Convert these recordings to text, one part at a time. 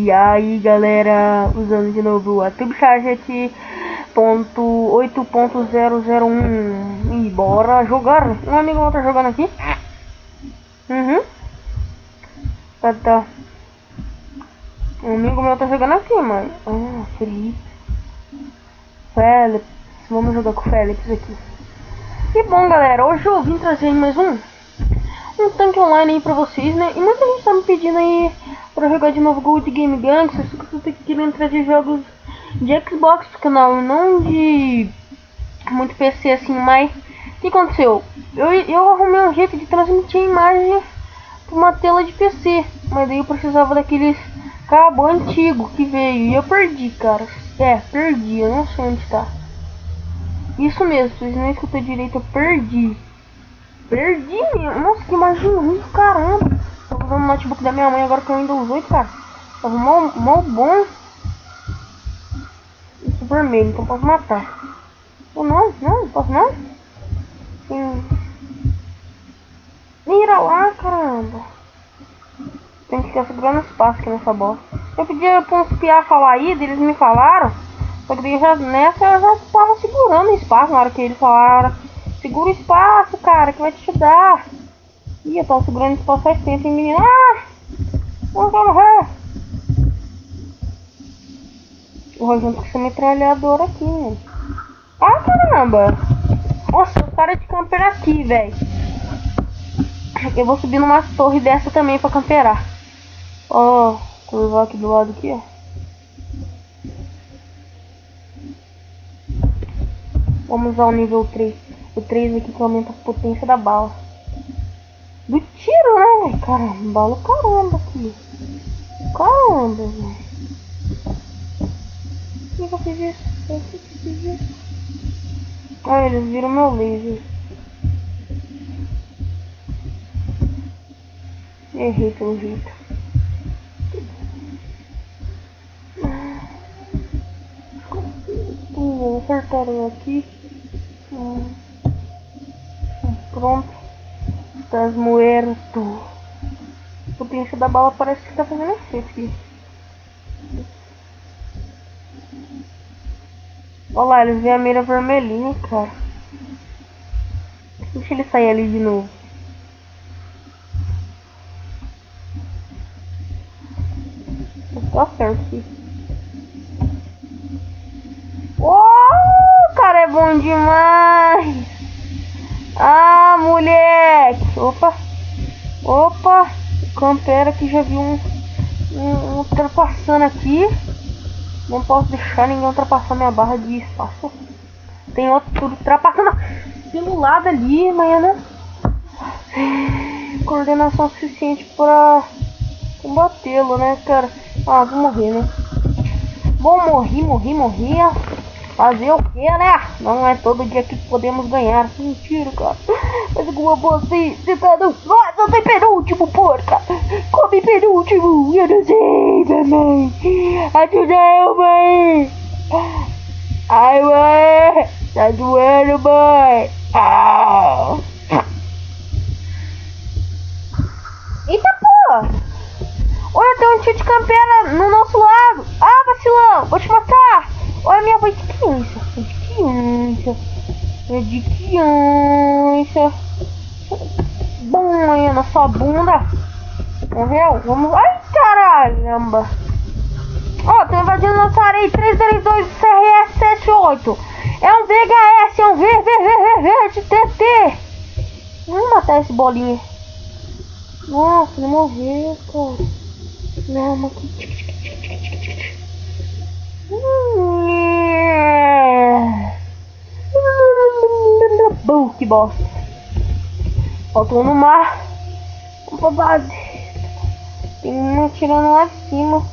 E aí galera, usando de novo a TubeCharget.8.001 e bora jogar. Um amigo meu tá jogando aqui. Tá. Um amigo meu tá jogando aqui, mano. Felipe. Felipe. Vamos jogar com o Felipe aqui. E bom galera, hoje eu vim trazer mais um tanque online aí pra vocês, né? E muita gente tá me pedindo aí pra jogar de novo Gold Game Gangsters, que eu tô querendo trazer jogos de Xbox pro canal, não de muito PC assim, mas o que aconteceu? Eu arrumei um jeito de transmitir a imagem pra uma tela de PC, mas daí eu precisava daqueles cabo antigo que veio e eu perdi, cara. Perdi, eu não sei onde tá. Isso mesmo, vocês não escutou direito, eu perdi. Perdi mesmo. Nossa, que imagem ruim, caramba. Tô usando o notebook da minha mãe agora que eu ainda uso 8, cara. Tava mal bom. Isso vermelho, então posso matar. Ou não, posso não? Mira lá, caramba. Tem que ficar segurando espaço aqui nessa bosta. Eu pedi pra uns piá falar aí, eles me falaram. Só que daí eu já tava segurando o espaço na hora que eles falaram. Segura o espaço, cara, que vai te ajudar. Ih, eu tava segurando o espaço faz tempo, hein, menino. Não vai morrer. Eu vou junto com essa metralhadora aqui, mano. Caramba. Nossa, o cara de camper aqui, velho. Eu vou subir numa torre dessa também pra camperar. Curvar aqui do lado aqui, ó. Vamos usar o nível 3. O 3 aqui que aumenta a potência da bala. Do tiro, né, velho? Caramba, bala caramba aqui. Caramba, velho. Por que eu fiz isso? Eles viram meu laser. Errei pelo jeito. Vou acertar aqui. Pronto. Estás muerto. A potência da bala parece que tá fazendo efeito aqui. Olha lá, eles veem a mira vermelhinha, cara. Deixa ele sair ali de novo. Tá certo aqui. O cara é bom demais. Moleque. Opa. O campera que já viu um ultrapassando aqui. Não posso deixar ninguém ultrapassar minha barra de espaço. Tem outro ultrapassando pelo lado ali, mas eu não coordenação suficiente para combatê-lo, né, cara? Vou morrer, né? Bom, morri. Fazer o que, né? Não é todo dia que podemos ganhar. Mentira, cara. Mas alguma você tá no... Nossa, tem penúltimo, porca. Come penúltimo. Eu não sei, mamãe. Ajuda eu, mãe. Ai, mãe. Tá doendo, mãe. Eita, porra. Olha, tem um tio de campeira no nosso lado. Vacilão. Vou te matar. Olha minha voz de criança. É de criança. Banha na sua bunda. Morreu? Vamos. Ai, caramba. Tô invadindo nossa areia. 332 CRS-78. É um VHS. É um VVVVVTT. Vamos matar esse bolinha. Nossa, ele morreu, cara. Não, mas que... que bosta. Faltou no mar. Vamos pra base. Tem um atirando lá de cima.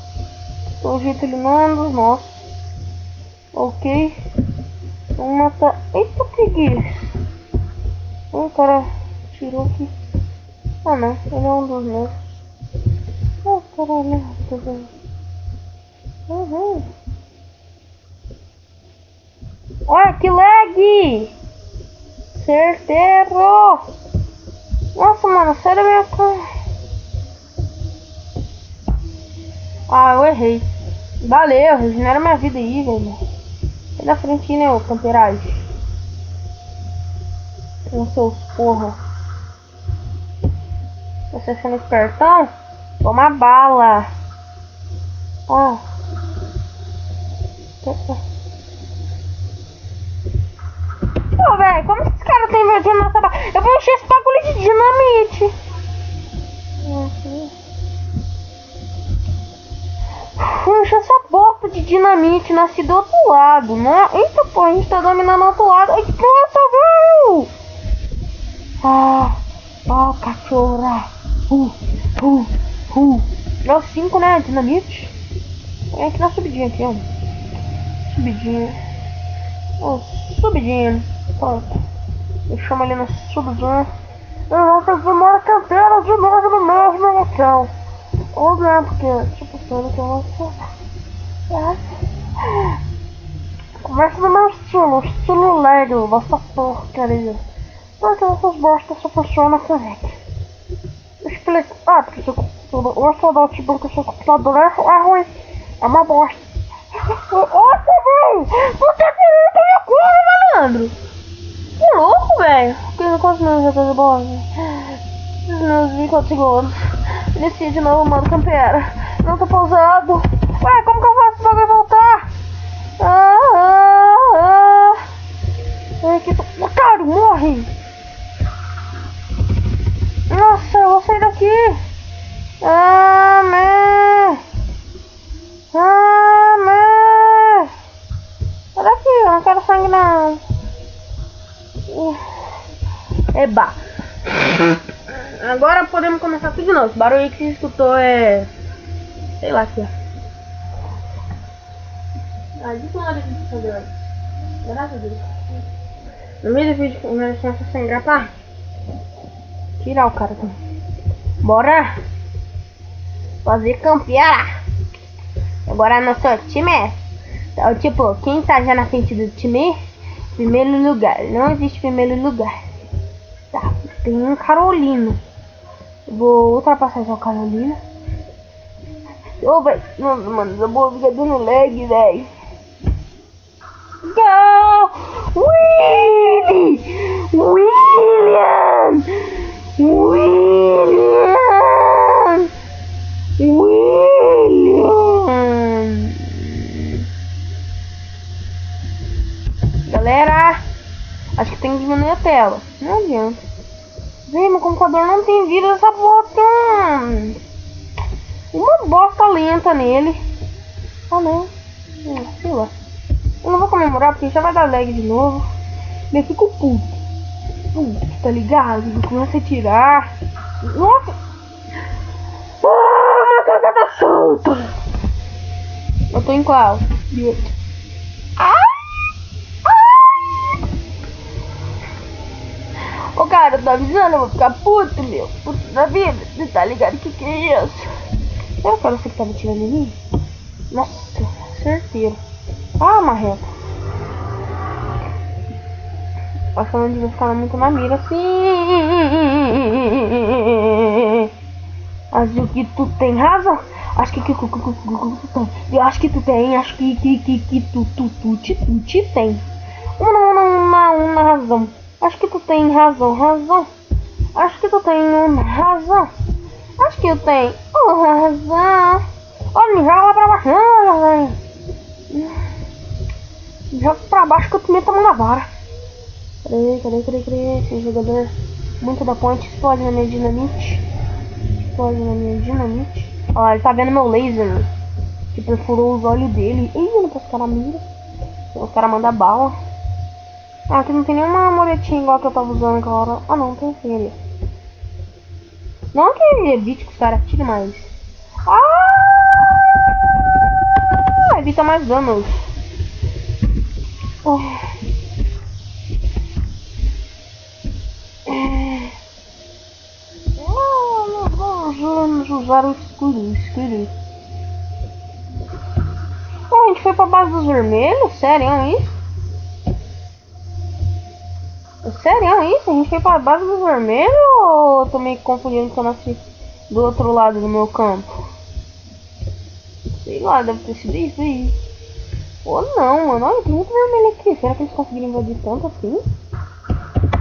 Pelo jeito ele não é um dos nossos. Ok. Vamos matar. Eita, preguiça. O cara tirou aqui. Não, ele é um dos nossos. Caralho, tô vendo. Olha que lag! Certeiro! Nossa, mano, sério minha cara. Ah, eu errei. Valeu, regenera minha vida aí, velho. Sai da frente, né, ô camperagem. Com seus porra. Você sendo espertão? Toma bala. Ó. Pô, velho, como esses caras têm invertido nossa bala? Eu vou encher esse bagulho de dinamite. Vou encher essa bosta de dinamite. Nasci do outro lado, né? Eita, pô, a gente tá dominando o outro lado. Ai, que nossa, velho! Ah, cachorra. Deu 5, né? Dinamite. Vem aqui na subidinha aqui, ó. Subidinha. Ó, subidinha. Pronto. Deixamos ali na subidinha. E vamos fazer uma canteira de novo no mesmo local. Olha, porque, tipo, tudo que eu não conversa do meu estilo Lego, vossa porcaria. Porque essas bostas só funcionam com hack. Explica. Ah, porque o orçamento do seu computador é ruim. É uma bosta. Nossa, velho! Você acredita minha cor, malandro? Que louco, velho! Quantos minutos já tô de bola? Meus 24 segundos. Inicia de novo o modo campera. Não tô pausado. Ué, como que eu faço esse bagulho voltar? Ai, que... Otário, morre! Nossa, eu vou sair daqui! Amém! Sai daqui, eu não quero sangue não. Eba! Agora podemos começar tudo de novo. Esse barulho que você escutou é... sei lá que é. Isso não é de fazer hoje. Graças a Deus. No meio do vídeo começa sem gravar. Tirar o cara também. Bora fazer campear. Agora nosso time é então, tipo, quem tá já na frente do time, primeiro lugar. Não existe primeiro lugar. Tá, tem um Carolino. Eu vou ultrapassar essa Carolina. Ô, velho, mano, eu vou ficar dando lag, velho. Go! William! Galera, acho que tem que diminuir a tela. Não adianta. Vem, meu computador não tem vida essa bota. Uma bosta lenta nele. Ah, não. Sei lá. Eu não vou comemorar porque já vai dar lag de novo. Eu fico puto. Tá ligado? Eu começo a tirar. Nossa! Minha caga tá solta! Eu tô em qual? Ô cara, eu tô avisando, eu vou ficar puto, meu. Puto da vida. Você tá ligado que é isso? Eu quero você que tava tirando em mim. Nossa, certeiro. Ah, marreta. Acho que eu não devia ficar muito na mira assim. Acho que tu tem razão. Acho que tu tem. Acho que tu tem. Acho que tu tem. Uma razão. Acho que tu tem razão. Acho que tu tem uma razão. Acho que eu tenho razão. Olha, me joga lá pra baixo. Joga pra baixo que eu te meto a mão na vara. Cadê? Esse jogador muito da ponte explode na minha dinamite. Ó, ele tá vendo meu laser que perfurou os olhos dele. Ih, eu não posso ficar na mira. Os caras mandam bala. Ah, aqui não tem nenhuma moletinha igual que eu tava usando agora. Ah, não, tem sim ali. Não que evite que os caras tirem mais. Evita mais danos. Vamos usar o escuro. A gente foi pra base dos vermelhos? Sério isso? Sério isso? A gente foi pra base dos vermelhos ou eu tô meio confundindo que eu nasci do outro lado do meu campo? Sei lá, deve ter sido isso aí. Ou não, mano. Olha, tem muito vermelho aqui. Será que eles conseguiram invadir tanto assim?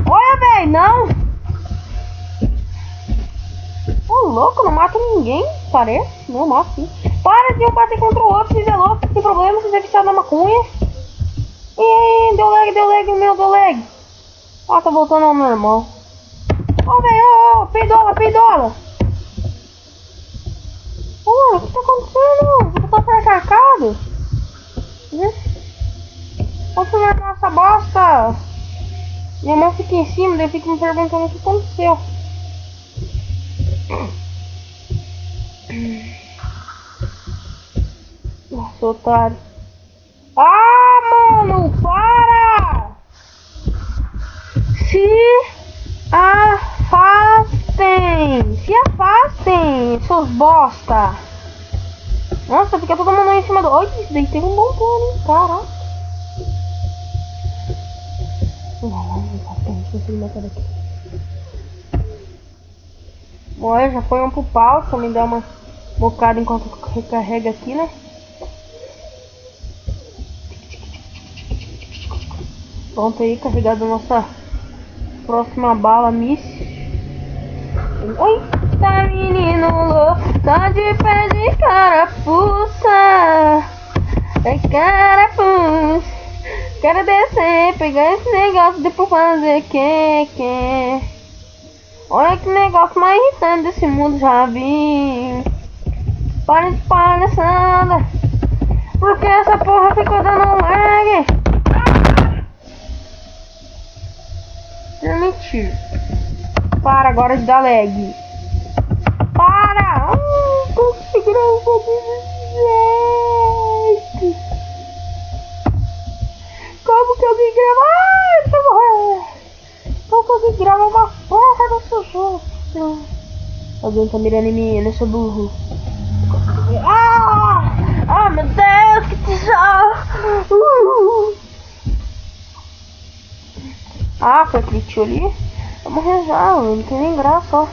Olha, velho, não! Ô, louco, não mata ninguém, parece. Não, mata sim. Para de um bater contra o outro, vocês é louco, tem problema, vocês é viciado na maconha. Ih, deu lag, o meu deu lag. Ah, tá voltando ao normal. Ó, velho, peidola. Ô, o que tá acontecendo? Eu tô cercado. Posso marcar essa bosta? Minha mão fica em cima, daí fica me perguntando o que aconteceu. Nossa, otário. Ah, mano, para! Se afastem, seus bosta. Nossa, fica todo mundo aí em cima do... Olha, isso daí teve um bom plano, hein? Caraca. Deixa eu matar aqui. Olha, já foi um pro pau. Só me dá uma bocada enquanto recarrega aqui, né? Pronto aí, carregada a nossa próxima bala, miss. Oi, tá menino louco, tá de pé de carapuça. É carapuça. Quero descer, pegar esse negócio, depois fazer que. Olha que negócio mais irritante desse mundo, já vi. Para de palhaçada. Porque essa porra ficou dando lag. Permitir. Para agora de dar lag. Para! Consegui gravar desse jeito. Como que eu me gravo? Ai, tô morrendo. Como que eu me gravo uma porra desse jogo? Alguém tá mirando em mim, nesse burro. Ah, meu Deus, que tesouro! Ah, foi aquele tio ali. Vamos rezar, não tem nem graça, ó.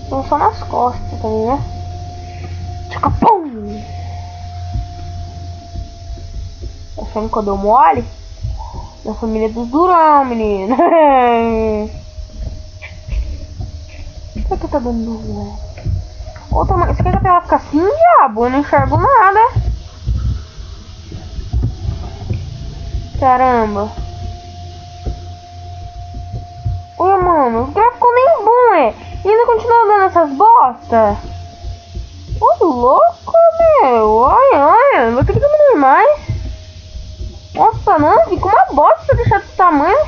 São só nas costas também, né? Tchacapum! Achando que eu dou mole? Da família dos Durão, menino. Por que tá dando luz? Ô, você quer que a tela fique assim, diabo? Eu não enxergo nada. Caramba. Oi, mano, os gráficos nem bom, é. E ainda continua dando essas bosta. Ô, louco, meu. Olha, vou ter que diminuir mais. Nossa, não, fica uma bosta se eu deixar desse tamanho.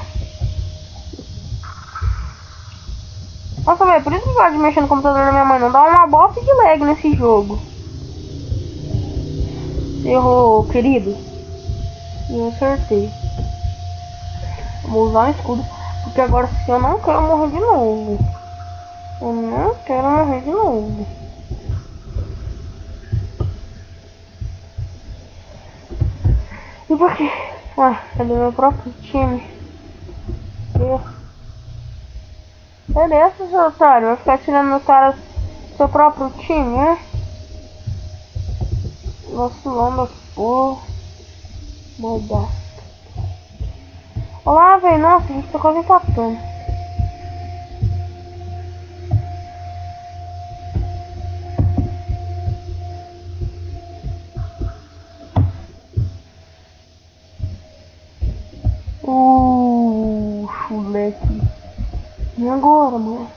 Nossa, velho, por isso que eu gosto de mexer no computador da minha mãe. Não dá uma bosta de lag nesse jogo. Errou, querido. E eu acertei. Vou usar um escudo. Porque agora se eu não quero morrer de novo. Eu não quero morrer de novo. E por quê? Ah, cadê meu próprio time? Cadê esse seu otário? Vai ficar tirando no cara do seu próprio time, né? Vacilando porra. Maldade. Olá, velho. Nossa, a gente tá quase empatando. Chuleque. E agora, mano?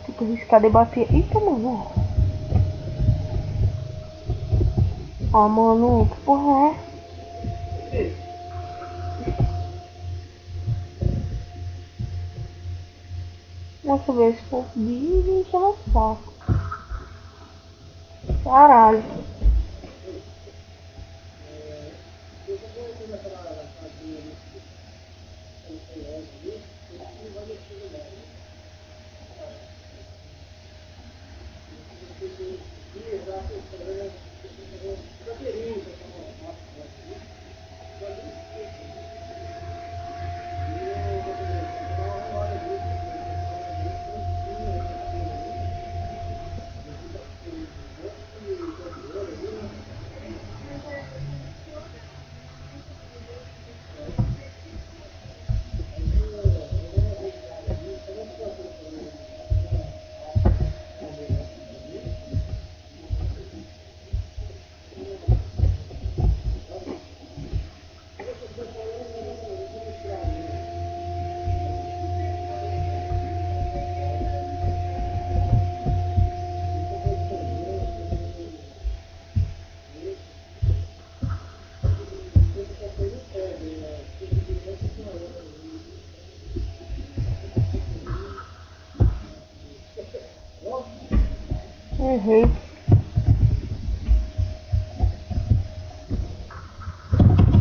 Tem que arriscar debater. Eita, mano. Ah, mano, que porra é? Nossa, ver esse povo vive enchendo o saco. Caralho.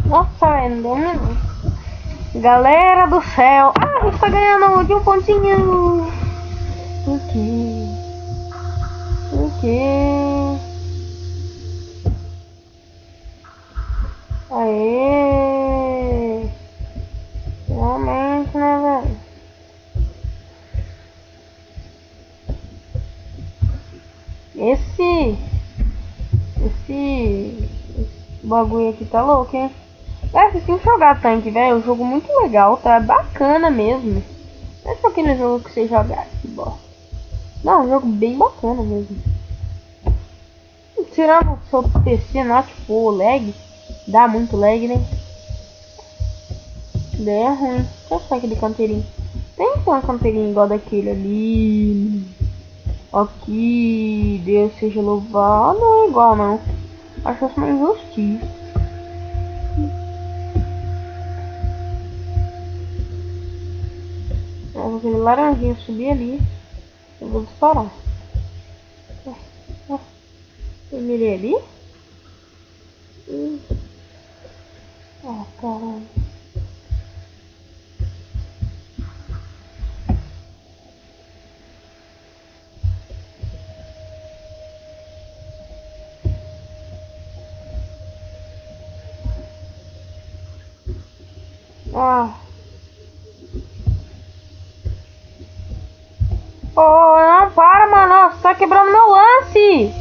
Nossa, velho, dominou. Galera do céu. Ah, a gente tá ganhando de um pontinho. Por quê? Por quê? Aê! Realmente, né, velho? Esse bagulho aqui tá louco, hein? Vocês têm que jogar tanque, velho. É um jogo muito legal, tá? Bacana mesmo. Não é só aquele jogo que você joga que bosta. Não, é um jogo bem bacana mesmo. Tirando o seu PC, não, tipo, o lag. Dá muito lag, né? Daí é ruim. Deixa eu achar aquele canteirinho. Tem que ter uma canteirinha igual daquele ali. Aqui, Deus seja louvado. Não é igual, não. Acho isso uma injustiça. Mas aquele laranjinha subir ali, eu vou disparar. Eu mirei ali? Ah, caramba. Ah. Oh, não, para, mano. Você tá quebrando meu lance.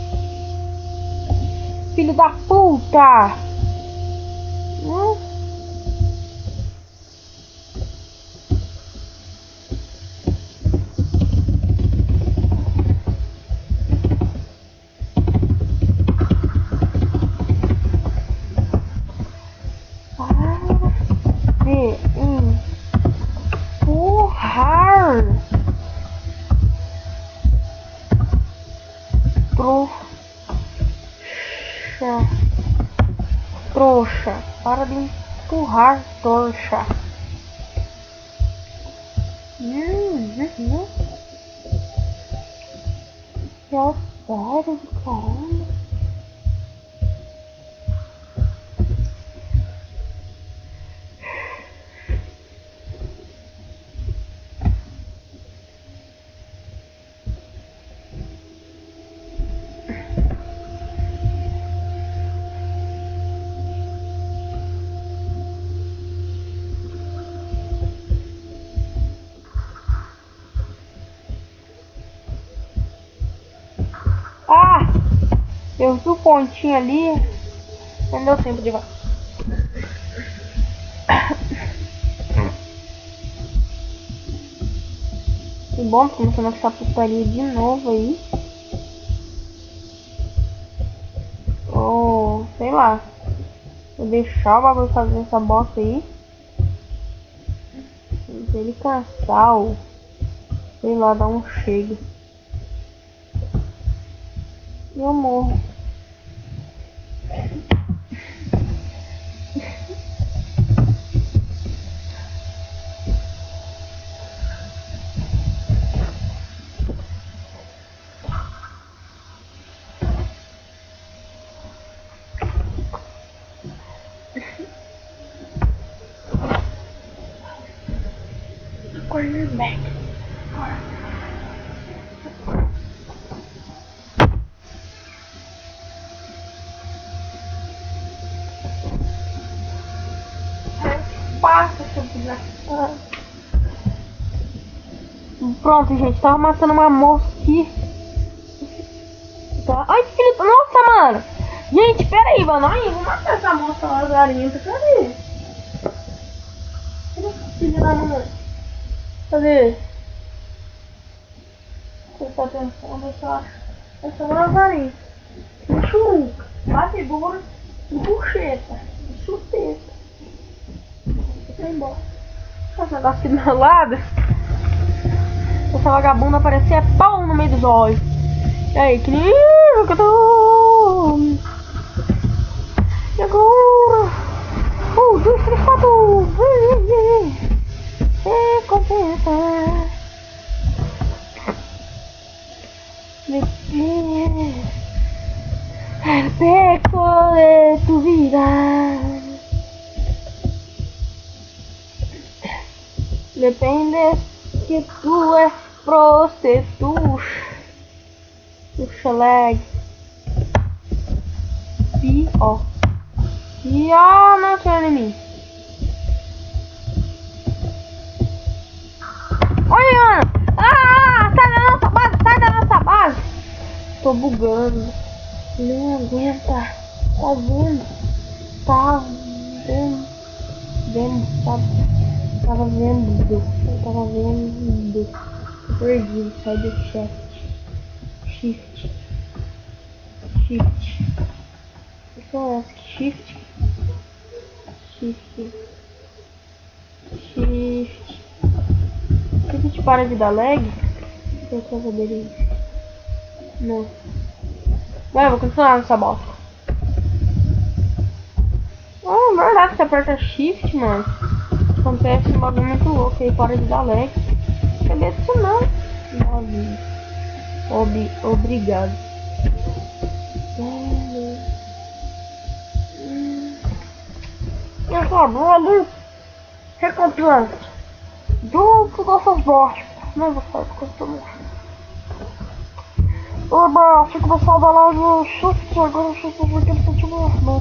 Filho da puta. Empurrar. Trouxa. Para de empurrar, trouxa. Que otário do caramba. Ah! Eu vi o pontinho ali. Não deu tempo de... Que bom, começando essa putaria de novo aí. Ou, sei lá. Vou deixar o bagulho fazer essa bosta aí. Se ele cansar ou... sei lá, dar um chega. E eu morro. Cornerback. Passa, seu desgraçado. Pronto, gente. Tava matando uma moça aqui. Tá. Ai, filho. Nossa, mano. Gente, pera aí, mano. Ai, vou matar essa moça lá, garinha. Pera aí. Cadê esse filho da mãe? Cadê? Presta atenção, deixa eu achar. Essa lavarinha. Churuca. Batedora. E bucheta. E chupeta. Vai embora. Esse negócio aqui do meu lado. Essa vagabunda parecia pão no meio dos olhos. E aí, que nem eu tô. E agora? 1, 2, 3, 4. Recompensa. El peco de tu vida. depender que tu é prostituta. Puxa lag. P.O. P.O. not enemy. Olha! Ah! Sai da nossa base! Sai da nossa base! Tô bugando. Não aguenta. Tá vendo? Tá vendo? Tava vendo. Eu tava vendo. Eu perdi. Sai do chat. Shift. Isso é shift. Shift para de dar lag. Eu quero saber isso. Não. Mas eu vou continuar nessa bosta. Ah, é verdade, você aperta shift, mano. Acontece um bagulho muito louco aí, para de dar lag. Cadê isso não? Obrigado. Eu sou ali. Recompensa. Junto dessas bostas. Não vou sair porque eu tô morrendo. Oba, fica pessoal da live. Shift, agora eu shift porque ele continua, né?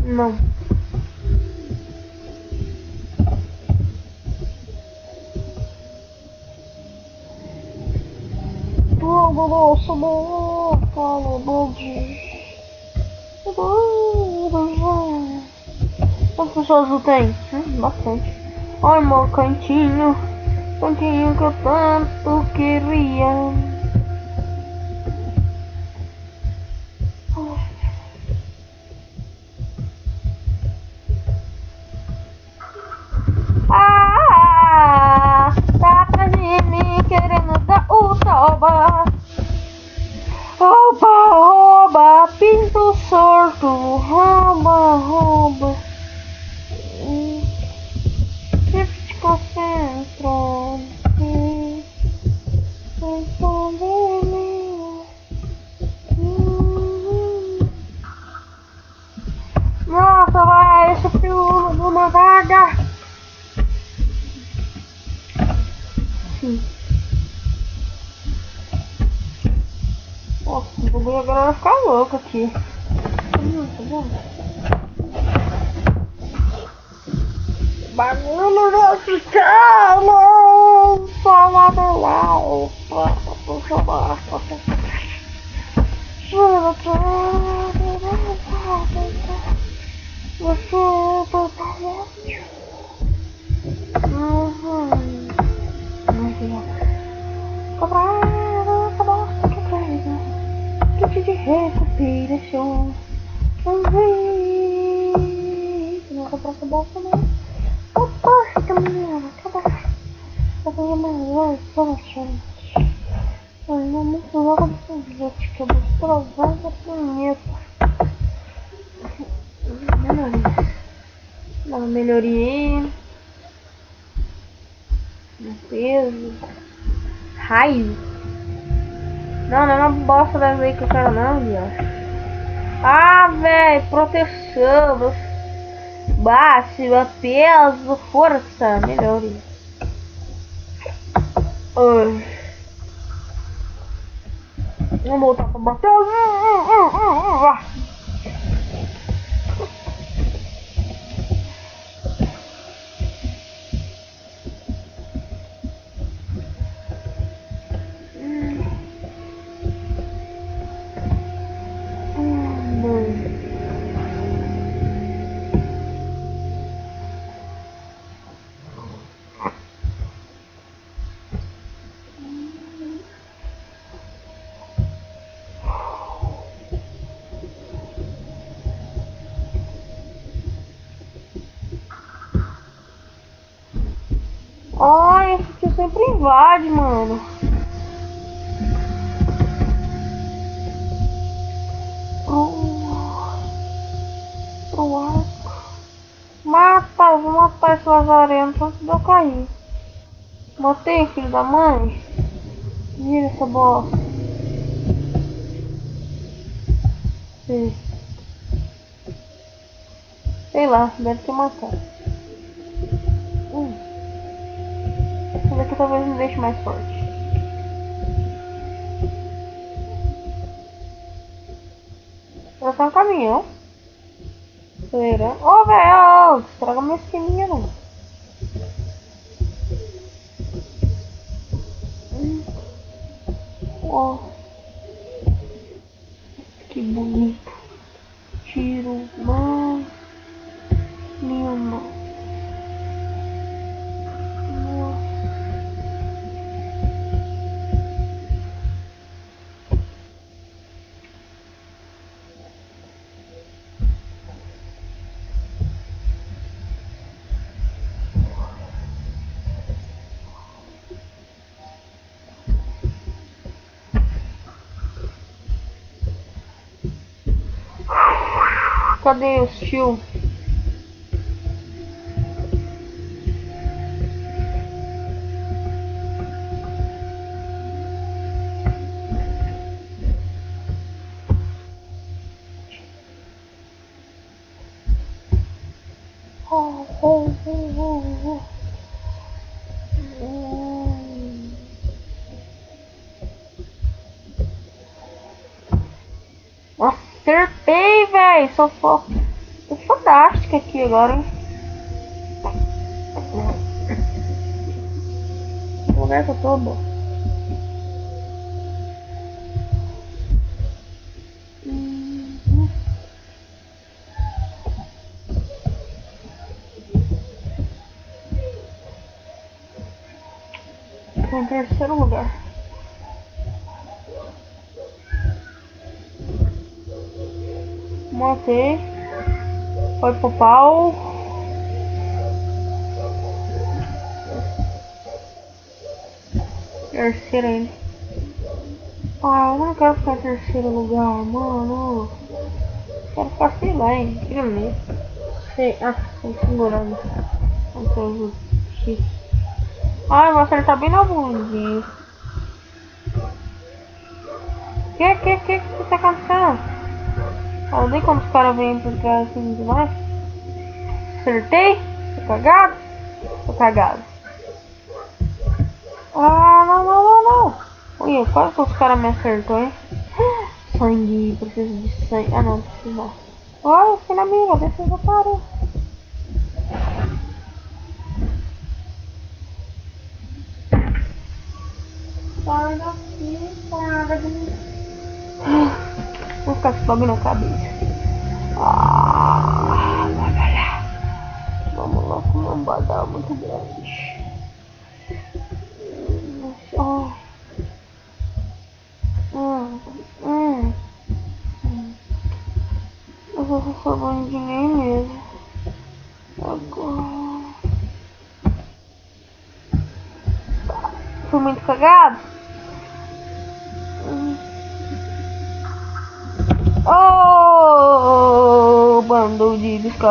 Não. Nossa, fala, Bode. Quantas pessoas eu tenho? Bastante. Ai, meu cantinho que eu tanto queria. Tá pra mim querendo dar o toba. Rouba, pinto sorto, rouba. Shift concentra. Nossa, vai, esse piulo de uma vaga. Sim. Nossa, o bagulho agora vai ficar louco aqui. Tá vendo? Bagulho vai ficar louco. Fala do lá. Puxa basta. Você de recuperação. Não comprar essa bolsa não. Opa, menina, cadê? Eu tenho mais poxa. Eu não muito logo desse jeito que eu vou provar da punheta. Melhoria. Dá uma melhoria. No peso. Raio. Não, não é uma bosta dessa aí que eu quero não, viado. Ah, velho, proteção, máxima, peso, força, melhoria. Vamos voltar pra bater. Ai, esse tio sempre invade, mano. Pro arco. Mata esse lazarento antes de eu cair. Matei, filho da mãe. Vira essa bosta. Sei lá, deve ter matado. Esse daqui talvez me deixe mais forte. Vai ser um caminhão. Acelerando. Ô, velho! Estraga minha esqueminha, não. Ó. Que bonito. Tiro, mano. Lindo. Cadê o tio? Acertei, velho! Tô fodástica aqui agora, hein? Que lugar que eu tô, bom? Tô em terceiro lugar. Matei. Foi pro pau. Terceiro ainda. Ah, eu não quero ficar em terceiro lugar, mano. Quero ficar, sei lá, em primeiro. Sei. Ah, tô segurando. Não tô justiça. Ai, vou acertar bem na bundinha. Que tá acontecendo? Eu odeio quando os caras vêm por trás assim de nós. Acertei? Tô cagado? Tô cagado. Ah, não. Ui, quase que os caras me acertou, hein? Sangue, preciso de sangue. Ah, não, preciso não. Olha, eu fiquei na mira, deixa eu parar. Sai daqui, para de mim. Vou ficar com esse bagulho na cabeça. Vamos lá com uma badal muito grande. Oh. Eu vou salvar de mim mesmo. Agora. Fui muito cagado. Oh, bando de biscoitos.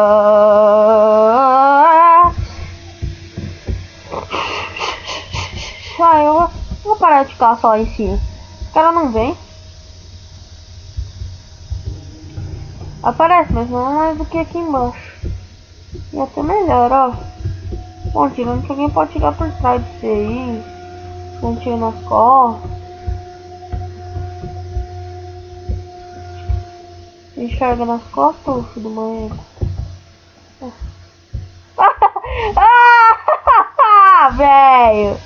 Ah, eu vou parar de ficar só em cima. O cara não vem. Aparece, mas não é mais do que aqui embaixo. E até melhor, ó. Bom, tirando que alguém pode tirar por trás de você aí. Um tiro nas costas. Enxerga nas costas, filho do manhã. Ah, velho!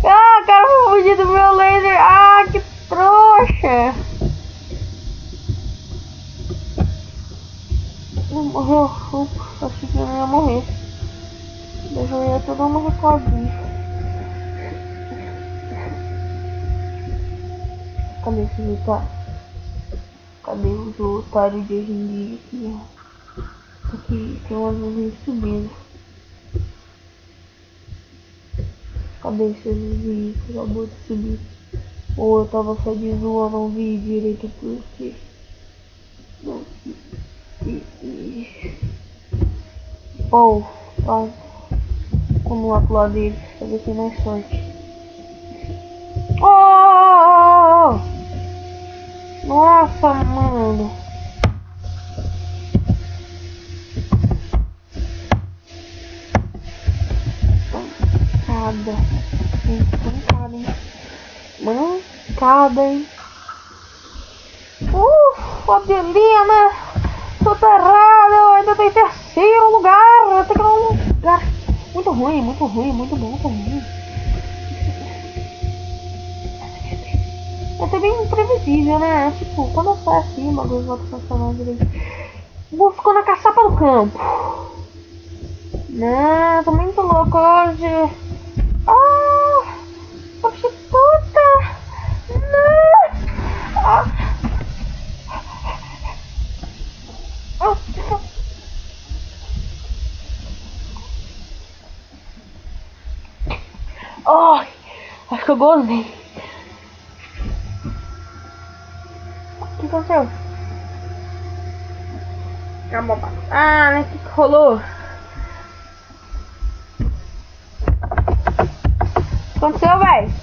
Ah, o cara foi fugir do meu laser! Ah, que trouxa! Não morreu. Ufa, achei que eu não ia morrer. Deixa eu ir até dar uma recordinha. Cadê esse otário? Cadê os otários de hoje em dia aqui, ó? Aqui tem umas nuvens subindo. Cadê esses vídeos que acabou de subir? Ou eu tava só de zoa, não vi direito porque... Ou, tá. Vamos lá pro lado deles. Deixa eu ver se tem mais sorte. Oh! Nossa, mano. Mancada. Gente, mancada, hein? Mancada, hein? Adelina! Tô errado, eu ainda tô em terceiro lugar. Eu tenho que ir num lugar muito ruim, muito ruim, muito bom também. É até bem imprevisível, né? Tipo, quando sai assim, o bagulho volta a funcionar direito. Vou ficando na caçapa do campo. Não, tô muito louco hoje. Ah! Prostituta! Não! Ah! Oh, acho que eu gozei. O que aconteceu? Ah, né? O que rolou? O que aconteceu, velho?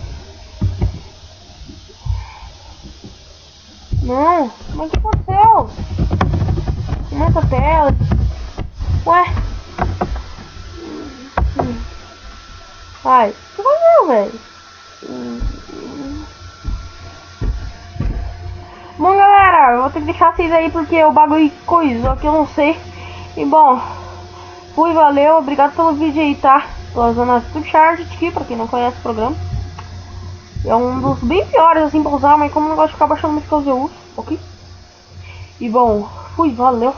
Não, mas o que aconteceu? Aumenta a tela. Ué? Ai, o que aconteceu, velho? Bom, galera, eu vou ter que deixar vocês aí porque o bagulho coisou que eu não sei. E bom, fui, valeu, obrigado pelo vídeo aí, tá? Tô usando a Subcharge aqui, pra quem não conhece o programa. É um dos bem piores assim pra usar, mas como eu não gosto de ficar baixando muito coisa eu uso, ok? E bom, fui, valeu.